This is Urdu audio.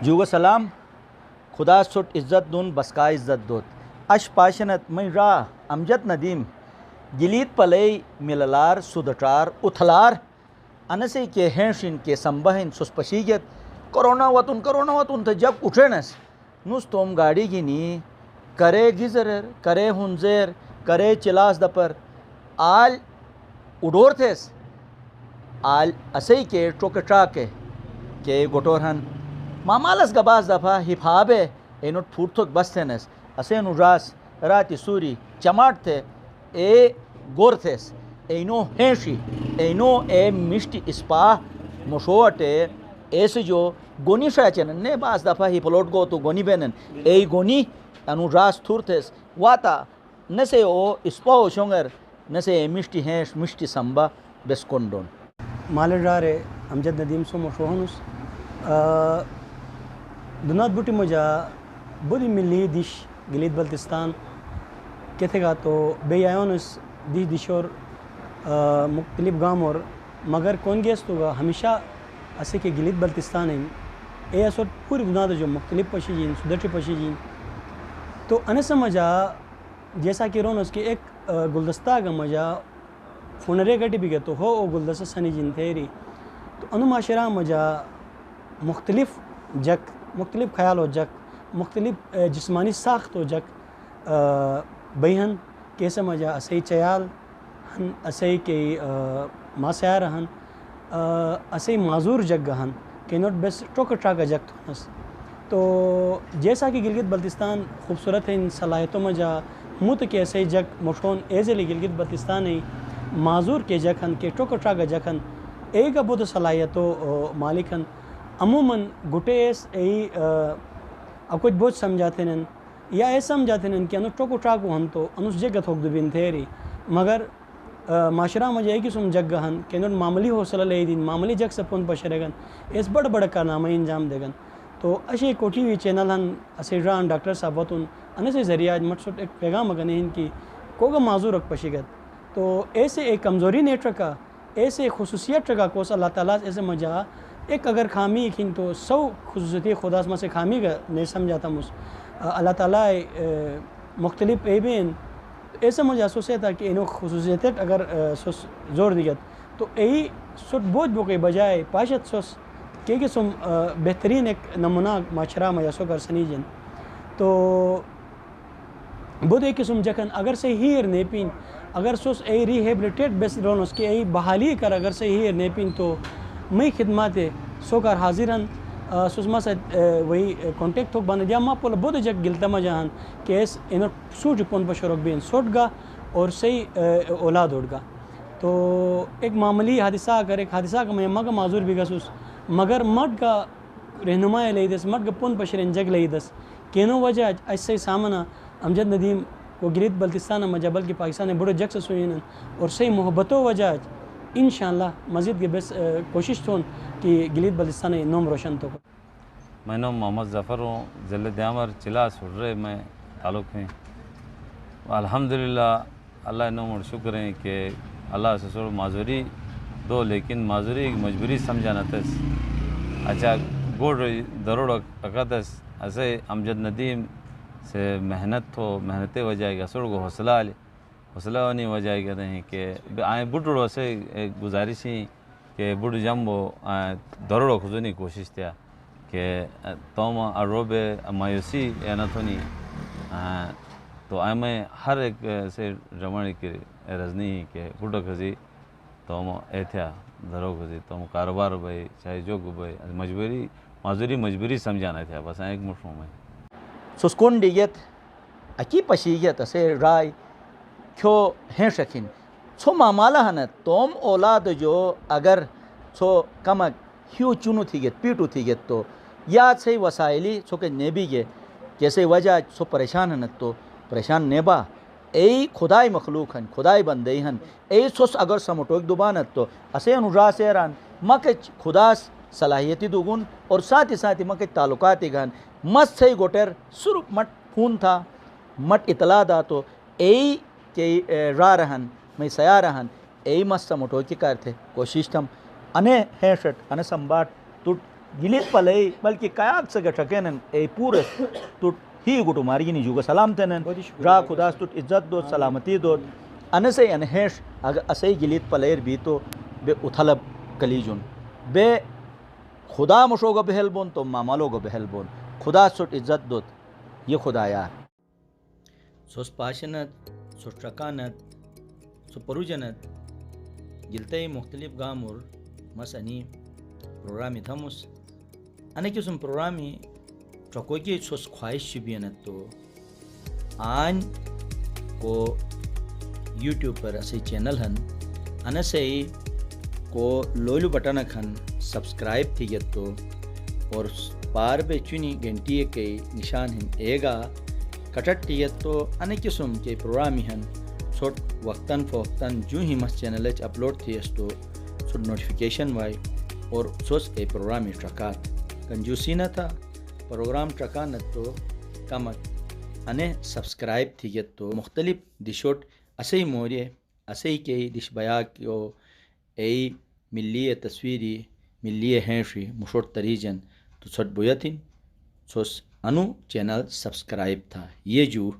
جوگ سلام خدا سٹ عزت دون بسکا عزت دوت اش پاشنت من را امجد ندیم گلید پلئی مللار سودٹار اتھلار انسے کے ہینشن کے سمبہن سس پشیگت کرونا وطن تھا جب اٹھنس نس توم گاڑی گینی کرے گزرر کرے ہنزیر کرے چلاس دپر آل اڈور تھیس آل اسے کے ٹوک ٹاکے کہ گوٹورہن مامالس گباز دفعہ حفابے اینوٹ پھوٹتھوک بستینس اسے نو راس راتی سوری چماٹ تھے اے گور تھیس اینو ہینشی اینو اے مشتی اسپا مشوٹے ایسے جو گونی شاچنن نے باز دفعہ ہی پلوٹ گو تو گونی بینن ای گونی انو راس تھور تھیس واتا نسے او اسپا شونگر نسے اے مشتی ہینش مشتی سمبا بسکندون مالر رارے امجد ندیم سو مشوہنس دنات بوٹی مجا بودی ملی دیش گلید بلتستان کہتے گا تو بے آیونس دیش دیشور مختلف گام اور مگر کون گیس تو گا ہمیشہ اسے کہ گلید بلتستان ہیں اے اسور پوری دنات جو مختلف پشی جین سدرٹی پشی جین تو انہیں سمجھا جیسا کہ رونس کہ ایک گلدستہ کا مجا فونرے گٹی بھی گئے تو ہو گلدستہ سنی جین تھیری تو انو معاشرہ مجا مختلف جک مختلف خیال و جک مختلف جسمانی ساخت و جک بیہن کیسے مجا اسے چیال ہن اسے کہ ماسیار ہن اسے معذور جگ گہن کہ نوٹ بیس ٹوک ٹراکا جگ تھونس تو جیسا کہ گلگت بلتستان خوبصورت ہے ان صلاحیتوں مجا موت کے ایسے جگ مشون ایزلی گلگت بلتستان ہے معذور کے جگ ہن کہ ٹوک ٹراکا جگ ہن ایک بود صلاحیتوں مالک ہن عموماً گٹے ایس ای اکوچ بوجھ سمجھاتے ہیں یا ایسا سمجھاتے ہیں کہ انو ٹوکو ٹاکو ہن تو انوس جگہ تھوک دبین تھیری مگر معاشرہ مجھے ایک قسم جگ ہن کہ انو معمولی حوصلہ لے دین معمولی جگ سے پون پشرے گن اس بڑا بڑا کارنامہ انجام دے گن تو اشے کوٹی ہوئی چینل ہن اسے ران ڈاکٹر صاحب وطن انہیں سے ذریعہ آج مٹسوٹ ایک پیغام اگنے ان کی کوگا معذور رکھ پشی گت تو ایسے ایک کمزوری نیٹ رکھا ایسے خصوصیت رکھا کوس اللہ تعالیٰ ایسے مجھا ایک اگر خامی ایکھن تو سو خصوصیتی خدا اسما سے خامی کا نہیں سمجھاتا مس اللہ تعالیٰ مختلف ایبین ایسا مجھے اسوسے تھا کہ انہوں خصوصیت اگر زور دیگت تو یہی سٹ بوجھ بو کے بجائے پاشت سوس کہ سم بہترین ایک نمونہ معاشرہ مجھا سو کر سنی جن تو بود ایک قسم جکن اگر سے ہیر نیپین اگر سوس ای ریہیبلیٹیٹ بیس رونس کہ ای بحالی کر اگر سے ہیر نیپین تو میں خدمات سو کر حاضر ہن سوسما سے وہی کانٹیکٹ ہوک باندھ دیا ماں پولا بود جگ گلتا مجاہن کہ اس انہوں سوٹ پون پشورک بین سوٹ گا اور صحیح اولاد اڑ گا تو ایک معمولی حادثہ اگر ایک حادثہ کا میں مگا معذور بھی گا سوس مگر مٹ کا رہنمائی لئی دس مٹ کا پون پشرین جگ لئی دس کینو وجہ ایسے سامنا امجد ندیم کو گلید بلتستان مجا بلکہ پاکستان بڑے جگ سے سوئین اور صحیح محبتوں وجہ انشاءاللہ مزید کے بس کوشش تھون کہ گلید بلتستان نوم روشن تو میں نام محمد ظفر ہوں ضلع دیامر چلا سرے میں تعلق ہیں الحمدللہ اللہ نوم اور شکر ہیں کہ اللہ سے سر معذوری دو لیکن معذوری مجبوری سمجھانا تس اچھا گوڑ دروڑ اکتس ایسے امجد ندیم سے محنت ہو محنت وجہ گا سر کو حوصلہ نہیں وجہ کہتے ہیں کہ آئیں بڑھڑوں سے گزارش ہی کہ بڑھ جمبو دروڑ خزونی کوشش تھیا کہ توم اروب مایوسی یا نہ تھونی تو آئیں میں ہر ایک سے رمانی کی رزنی کہ بڑھو خزی توم اے تھیا درو خزی توم کاروبار بھائی چاہے جو بھائی مجبوری معذوری مجبوری سمجھانا تھیا بس ایک مشروع میں سسکون ڈیگت اکی پشیگت اسے رائے کھو ہیں شکین چھو مامالا ہنت توم اولاد جو اگر چھو کمک ہیو چونو تھی گت پیٹو تھی گت تو یاد سے وسائلی چھو کہ نیبی گے جیسے وجہ چھو پریشان ہنت تو پریشان نیبا ای خدای مخلوق ہن خدای بندی ہن ای سوس اگر سمٹوک دوبانت تو اسے انورا سیران مکچ خداس صلاحیتی دوگن اور ساتھ ہی مکچ تعلقاتی گان مست سے گوٹر سرپ مٹ پھون تھا مٹ اطلاع دا تو ای کہ را رہن میں سیا رہن ای مست سمٹو کی کار تھے کوشش تھم انے ہے شٹ انے سمباٹ تٹ گلیت پلے بلکہ قیاد سے گٹھکن اے پورس تو ہی گٹو مارگینی جوگا سلام تنن را خدا تو عزت دو سلامتی دو انسے انہیش اگر اسے گلیت پلیر بھی تو بے اتھلب کلیجن بے خدا مشوگا بہل بون تو مامالوگا بہل بون خدا سٹ عزت دوت یہ خدا یار سوس پاشنت سو ٹرکانت سو پروجنت گلتے مختلف گامور مسانی پروگرامی تھمس انا قسم پروگرامی ٹرکوکی سوس خواہش بینت تو آن کو یوٹیوب پر اسی چینل ہن انا سے کو لولو بٹن کھن سبسکرائب تھی تو اور پار بے چنی گھنٹی کے نشان ہن اے گا کٹٹ تھی تو ان قسم کے پروگرامی ہن چھوٹ وقتاً فوقتاً جو ہی مس چینل اپلوڈ تھی تو چھوٹ نوٹیفیکیشن وائی اور سوس اے پروگرامی ٹرکات کنجوسی نہ تھا پروگرام ٹرکانت تو کمت انے سبسکرائب تھی تو مختلف دشوٹ اسے مورے اسے کے دش بیا کیو اے ملی تصویری ملی ہینشی مشوٹ تریجن تو چھٹ بویتن سوس انو چینل سبسکرائب تھا یہ جو